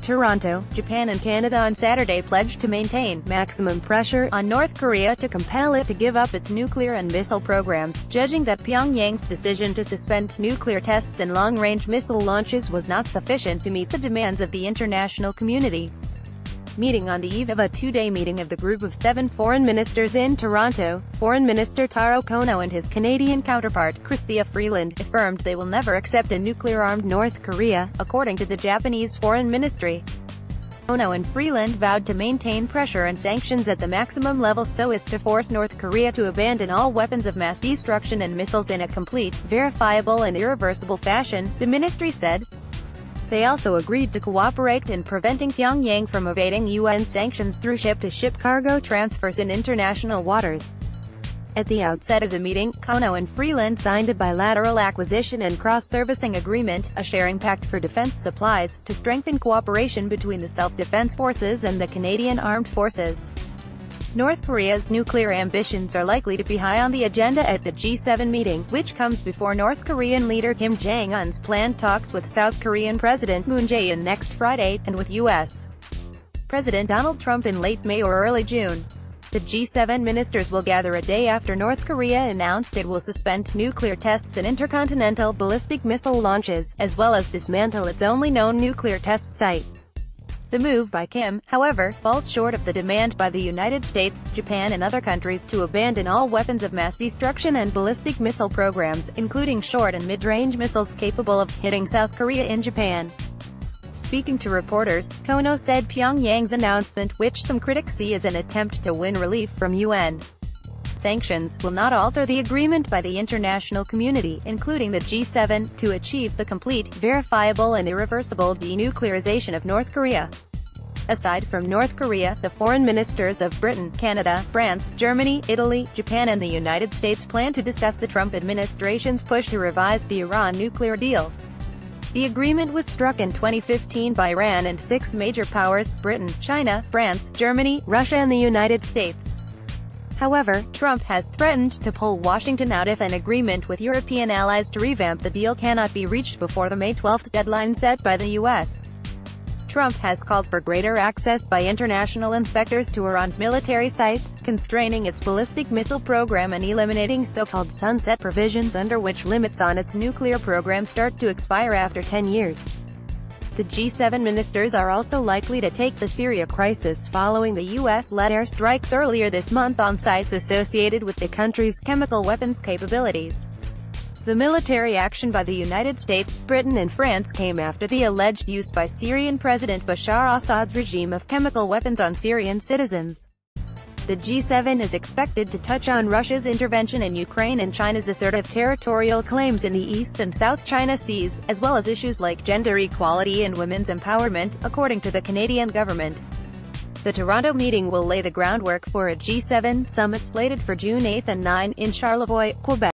Toronto, Japan and Canada on Saturday pledged to maintain maximum pressure on North Korea to compel it to give up its nuclear and missile programs, judging that Pyongyang's decision to suspend nuclear tests and long-range missile launches was not sufficient to meet the demands of the international community. Meeting on the eve of a two-day meeting of the Group of 7 foreign ministers in Toronto, Foreign Minister Taro Kono and his Canadian counterpart, Chrystia Freeland, affirmed they will never accept a nuclear-armed North Korea, according to the Japanese Foreign Ministry. Kono and Freeland vowed to maintain pressure and sanctions at the maximum level so as to force North Korea to abandon all weapons of mass destruction and missiles in a complete, verifiable and irreversible fashion, the ministry said. They also agreed to cooperate in preventing Pyongyang from evading UN sanctions through ship-to-ship cargo transfers in international waters. At the outset of the meeting, Kono and Freeland signed a bilateral acquisition and cross-servicing agreement, a sharing pact for defense supplies, to strengthen cooperation between the self-defense forces and the Canadian Armed Forces. North Korea's nuclear ambitions are likely to be high on the agenda at the G7 meeting, which comes before North Korean leader Kim Jong-un's planned talks with South Korean President Moon Jae-in next Friday, and with U.S. President Donald Trump in late May or early June. The G7 ministers will gather a day after North Korea announced it will suspend nuclear tests and intercontinental ballistic missile launches, as well as dismantle its only known nuclear test site. The move by Kim, however, falls short of the demand by the United States, Japan and other countries to abandon all weapons of mass destruction and ballistic missile programs, including short and mid-range missiles capable of hitting South Korea and Japan. Speaking to reporters, Kono said Pyongyang's announcement, which some critics see as an attempt to win relief from UN sanctions, will not alter the agreement by the international community, including the G7, to achieve the complete, verifiable and irreversible denuclearization of North Korea. Aside from North Korea, the foreign ministers of Britain, Canada, France, Germany, Italy, Japan and the United States plan to discuss the Trump administration's push to revise the Iran nuclear deal. The agreement was struck in 2015 by Iran and 6 major powers: Britain, China, France, Germany, Russia and the United States. However, Trump has threatened to pull Washington out if an agreement with European allies to revamp the deal cannot be reached before the May 12 deadline set by the U.S. Trump has called for greater access by international inspectors to Iran's military sites, constraining its ballistic missile program and eliminating so-called sunset provisions under which limits on its nuclear program start to expire after 10 years. The G7 ministers are also likely to take the Syria crisis following the U.S.-led airstrikes earlier this month on sites associated with the country's chemical weapons capabilities. The military action by the United States, Britain and France came after the alleged use by Syrian President Bashar Assad's regime of chemical weapons on Syrian citizens. The G7 is expected to touch on Russia's intervention in Ukraine and China's assertive territorial claims in the East and South China Seas, as well as issues like gender equality and women's empowerment, according to the Canadian government. The Toronto meeting will lay the groundwork for a G7 summit slated for June 8 and 9 in Charlevoix, Quebec.